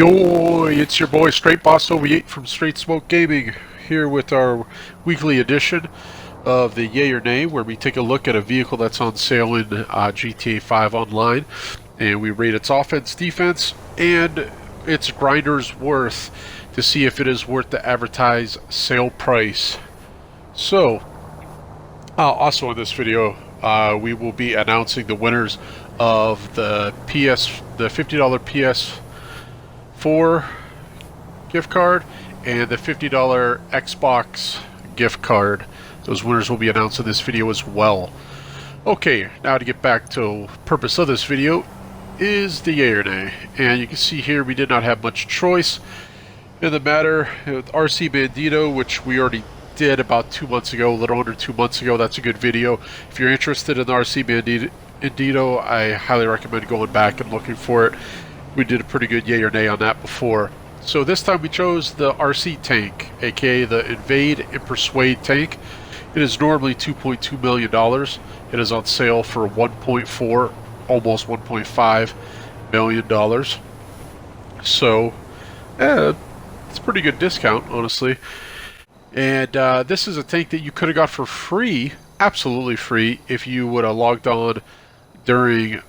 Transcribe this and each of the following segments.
Yo, it's your boy Straight Boss 08 from Straight Smoke Gaming, here with our weekly edition of the Yay or Nay, where we take a look at a vehicle that's on sale in GTA 5 Online, and we rate its offense, defense, and its grinder's worth to see if it is worth the advertised sale price. So, also in this video, we will be announcing the winners of the $50 PS4 gift card and the $50 Xbox gift card. Those winners will be announced in this video as well. Okay, now to get back to the purpose of this video is the yay or nay. And you can see here we did not have much choice in the matter with RC Bandito, which we already did about 2 months ago, a little under 2 months ago. That's a good video. If you're interested in the RC Bandito, I highly recommend going back and looking for it. We did a pretty good yay or nay on that before. So this time we chose the RC tank, aka the Invade and Persuade tank. It is normally $2.2 million. It is on sale for $1.4, almost $1.5 million. So, it's a pretty good discount, honestly. And this is a tank that you could have got for free, absolutely free, if you would have logged on during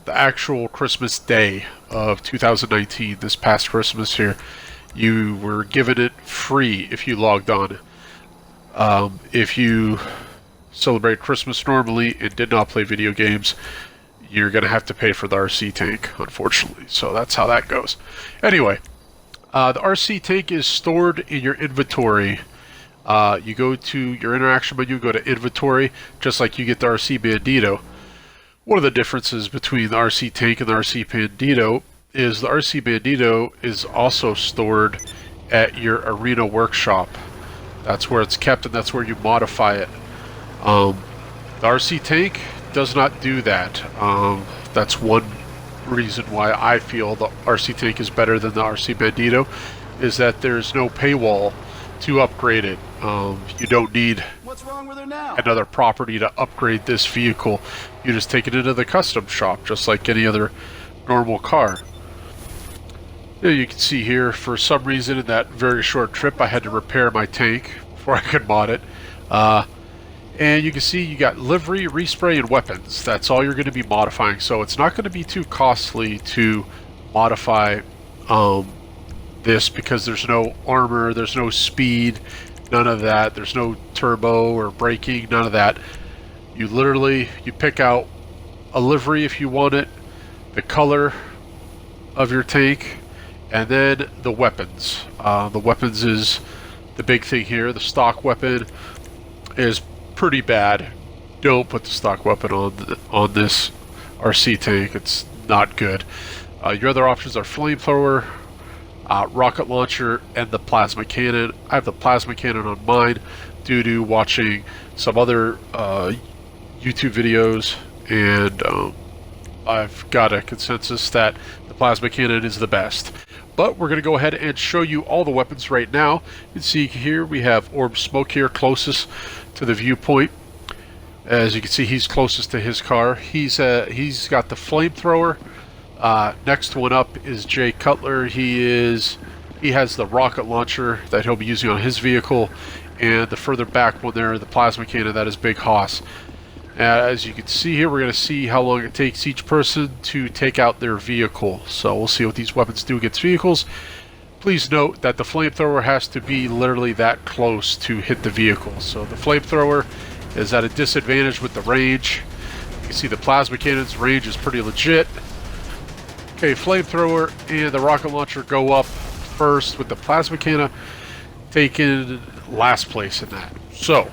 the actual Christmas day of 2019, this past Christmas here. You were given it free if you logged on. If you celebrate Christmas normally and did not play video games, you're going to have to pay for the RC tank, unfortunately. So that's how that goes. Anyway, the RC tank is stored in your inventory. You go to your interaction menu, go to inventory, just like you get the RC Bandito. One of the differences between the RC tank and the RC Bandito is the RC Bandito is also stored at your arena workshop. That's where it's kept and that's where you modify it. The RC tank does not do that. That's one reason why I feel the RC tank is better than the RC Bandito, is that there's no paywall to upgrade it. You don't need another property to upgrade this vehicle. You just take it into the custom shop just like any other normal car. You can see here, for some reason in that very short trip I had to repair my tank before I could mod it. And you can see you got livery, respray, and weapons. That's all you're going to be modifying, so it's not going to be too costly to modify this, because there's no armor, there's no speed, none of that. There's no turbo or braking, none of that. You literally, you pick out a livery if you want it, the color of your tank, and then the weapons. The weapons is the big thing here. The stock weapon is pretty bad. Don't put the stock weapon on this RC tank. It's not good. Your other options are flamethrower, rocket launcher, and the plasma cannon. I have the plasma cannon on mine due to watching some other YouTube videos, and I've got a consensus that the plasma cannon is the best. But we're going to go ahead and show you all the weapons right now. You can see here we have Orb Smoke here closest to the viewpoint. As you can see, he's closest to his car. He's got the flamethrower. Next one up is Jay Cutler. He has the rocket launcher that he'll be using on his vehicle, and the further back one there, the plasma cannon, that is Big Hoss. As you can see here, we're going to see how long it takes each person to take out their vehicle. So we'll see what these weapons do against vehicles. Please note that the flamethrower has to be literally that close to hit the vehicle. So the flamethrower is at a disadvantage with the range. You can see the plasma cannon's range is pretty legit. Okay, flamethrower and the rocket launcher go up first, with the plasma cannon taking last place in that. So,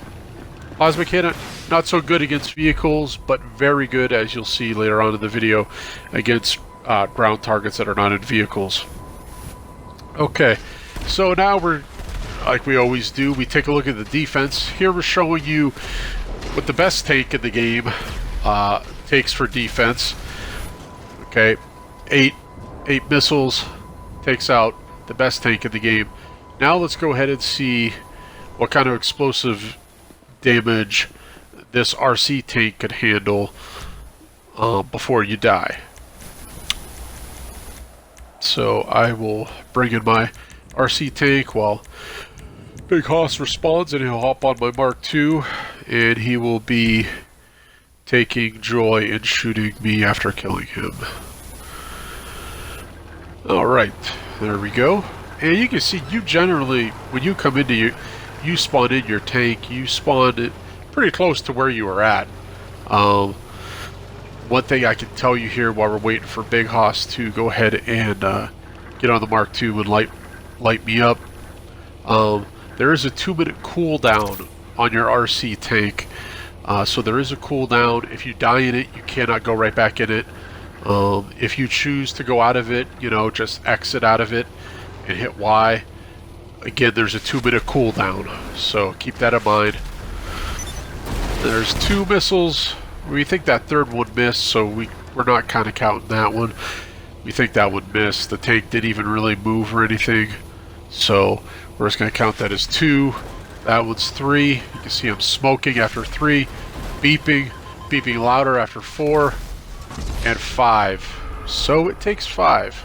plasma cannon, not so good against vehicles, but very good, as you'll see later on in the video, against ground targets that are not in vehicles. Okay, so now we're, like we always do, we take a look at the defense. Here we're showing you what the best tank in the game takes for defense. Okay, eight missiles takes out the best tank in the game. Now let's go ahead and see what kind of explosive damage this RC tank could handle before you die. So I will bring in my RC tank while Big Hoss responds, and he'll hop on my Mark II, and he will be taking joy in shooting me after killing him. Alright, there we go. And you can see, you generally, when you come into you spawn in your tank, you spawn it pretty close to where you were at. One thing I can tell you here while we're waiting for Big Hoss to go ahead and get on the Mark II and light me up. There is a 2-minute cooldown on your RC tank. So there is a cooldown. If you die in it, you cannot go right back in it. If you choose to go out of it, you know, just exit out of it and hit Y. Again, there's a 2-minute cooldown, so keep that in mind. There's 2 missiles. We think that third one missed, so we're not kind of counting that one. We think that one missed. The tank didn't even really move or anything, so we're just going to count that as 2. That one's 3. You can see I'm smoking after 3, beeping louder after 4, and 5. So it takes 5,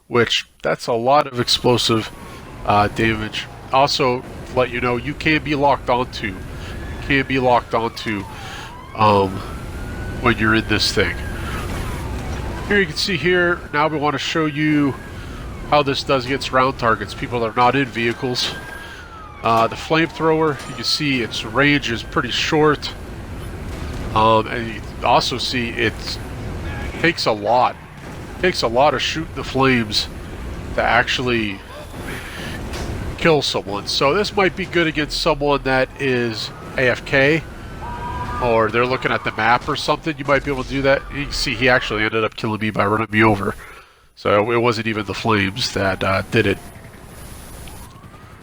which that's a lot of explosive damage. Also, to let you know, you can be locked onto. When you're in this thing. Here you can see here, now we want to show you how this does against round targets, people that are not in vehicles. The flamethrower, you can see its range is pretty short. And you can also see it takes a lot. It takes a lot of shooting the flames to actually kill someone. So this might be good against someone that is AFK, or they're looking at the map or something. You might be able to do that. You can see he actually ended up killing me by running me over. So it wasn't even the flames that did it.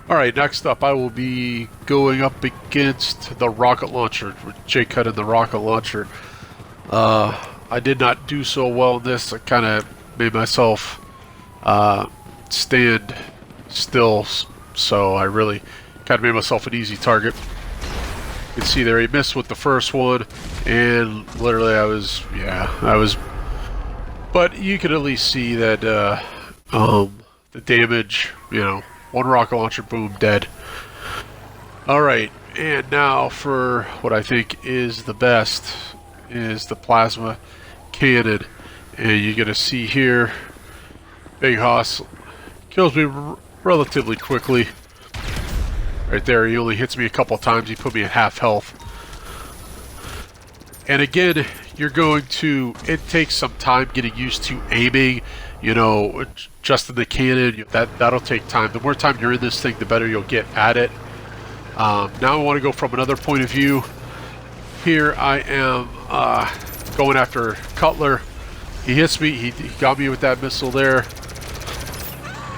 Alright, next up I will be going up against the rocket launcher, with J-Cut and the rocket launcher. I did not do so well in this. I kind of made myself stand still, so I really kind of made myself an easy target. You can see there he missed with the first one, and literally I was, but you could at least see that the damage, you know, one rocket launcher, boom, dead. Alright, and now for what I think is the best, is the plasma cannon. And you're gonna see here, Big Hoss kills me relatively quickly. Right there, he only hits me a couple times. He put me at half health. And again, you're going to, it takes some time getting used to aiming, you know, just in the cannon. That'll take time. The more time you're in this thing, the better you'll get at it. Now I want to go from another point of view. Here I am going after Cutler. He hits me, he got me with that missile there.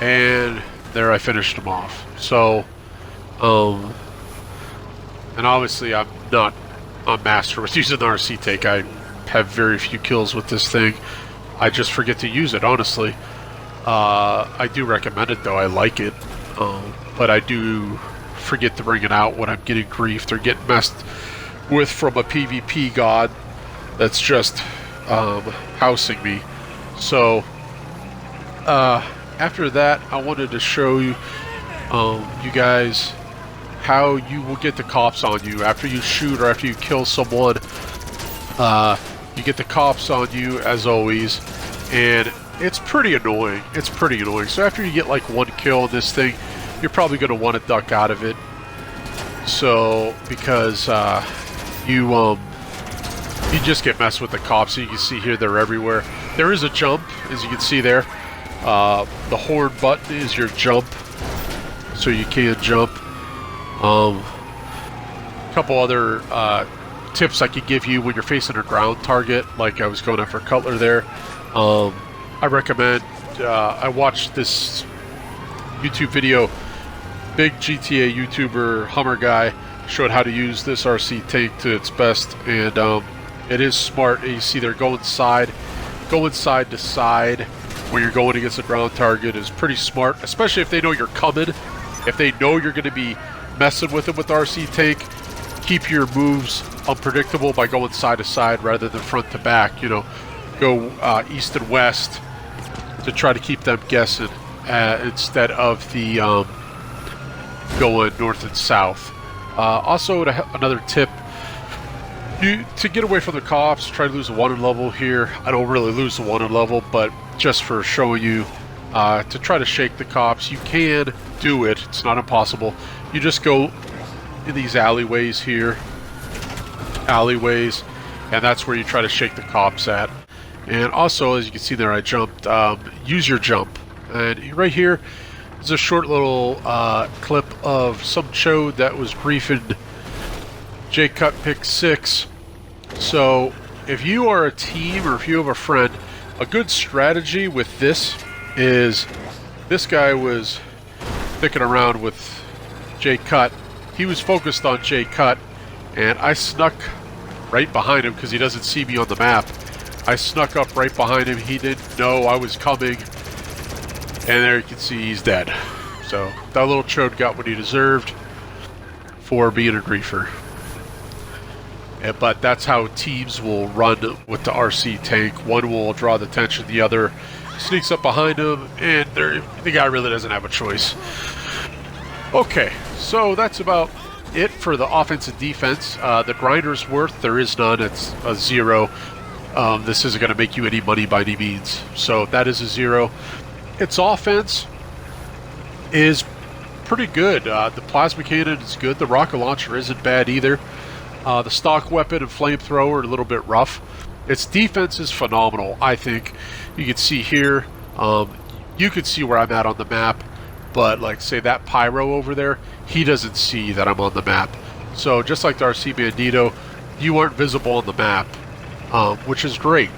And there I finished him off. So, and obviously I'm not a master with using the RC tank. I have very few kills with this thing. I just forget to use it, honestly. I do recommend it though, I like it. But I do forget to bring it out when I'm getting griefed or getting messed with from a PvP god that's just housing me. So, after that, I wanted to show you, you guys how you will get the cops on you after you shoot or after you kill someone. You get the cops on you as always, and it's pretty annoying. It's pretty annoying. So after you get like one kill in this thing, you're probably going to want to duck out of it. So because you just get messed with the cops. You can see here they're everywhere. There is a jump, as you can see there. The horn button is your jump, so you can jump. A couple other tips I could give you when you're facing a ground target, like I was going after Cutler there. I recommend, I watched this YouTube video, big GTA YouTuber, Hummer guy, showed how to use this RC tank to its best, and it is smart. You see they're going side to side when you're going against a ground target is pretty smart, especially if they know you're coming. If they know you're going to be messing with them with the RC tank, keep your moves unpredictable by going side to side rather than front to back. You know, go east and west to try to keep them guessing instead of the going north and south. Also, another tip, to get away from the cops, try to lose the wanted level here. I don't really lose the wanted level, but just for showing you, to try to shake the cops, you can do it. It's not impossible. You just go in these alleyways here, and that's where you try to shake the cops at. And also, as you can see there, I jumped. Use your jump. And right here is a short little clip of some chode that was griefing J-Cut Pick 6. So, if you are a team or if you have a friend, a good strategy with this is, this guy was dicking around with J-Cut. He was focused on J-Cut, and I snuck right behind him because he doesn't see me on the map. I snuck up right behind him. He didn't know I was coming, and there you can see he's dead. So that little chode got what he deserved for being a griefer. But that's how teams will run with the RC tank. One will draw the attention, the other sneaks up behind him, and the guy really doesn't have a choice. Okay, so that's about it for the offense and defense. The grinder's worth, there is none. It's a 0. This isn't going to make you any money by any means. So that is a 0. Its offense is pretty good. The plasma cannon is good. The rocket launcher isn't bad either. The stock weapon and flamethrower are a little bit rough. Its defense is phenomenal, I think. You can see here, you can see where I'm at on the map, but like say that pyro over there, he doesn't see that I'm on the map. So just like the RC Bandito, you aren't visible on the map, which is great.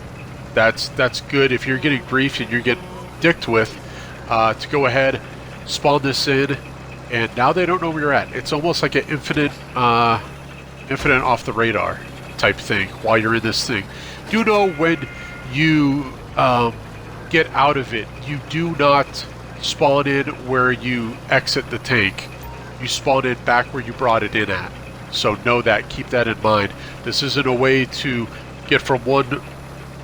That's good if you're getting griefed and you're getting dicked with, to go ahead, spawn this in, and now they don't know where you're at. It's almost like an infinite off the radar type thing while you're in this thing. Do know when you get out of it, you do not spawn in where you exit the tank. You spawn in back where you brought it in at. So know that, keep that in mind. This isn't a way to get from one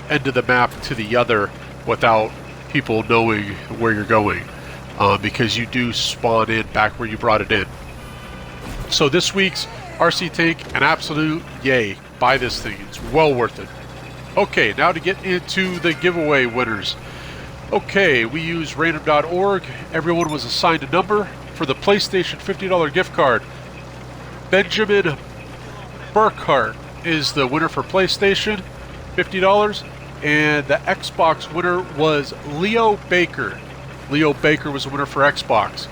end of the map to the other without people knowing where you're going, because you do spawn in back where you brought it in. So this week's RC tank, an absolute yay. Buy this thing, it's well worth it. Okay, now to get into the giveaway winners. Okay, we use random.org. Everyone was assigned a number for the PlayStation $50 gift card. Benjamin Burkhart is the winner for PlayStation, $50, and the Xbox winner was Leo Baker. Leo Baker was the winner for Xbox.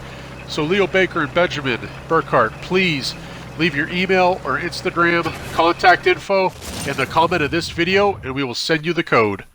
So Leo Baker and Benjamin Burkhart, please leave your email or Instagram contact info in the comment of this video, and we will send you the code.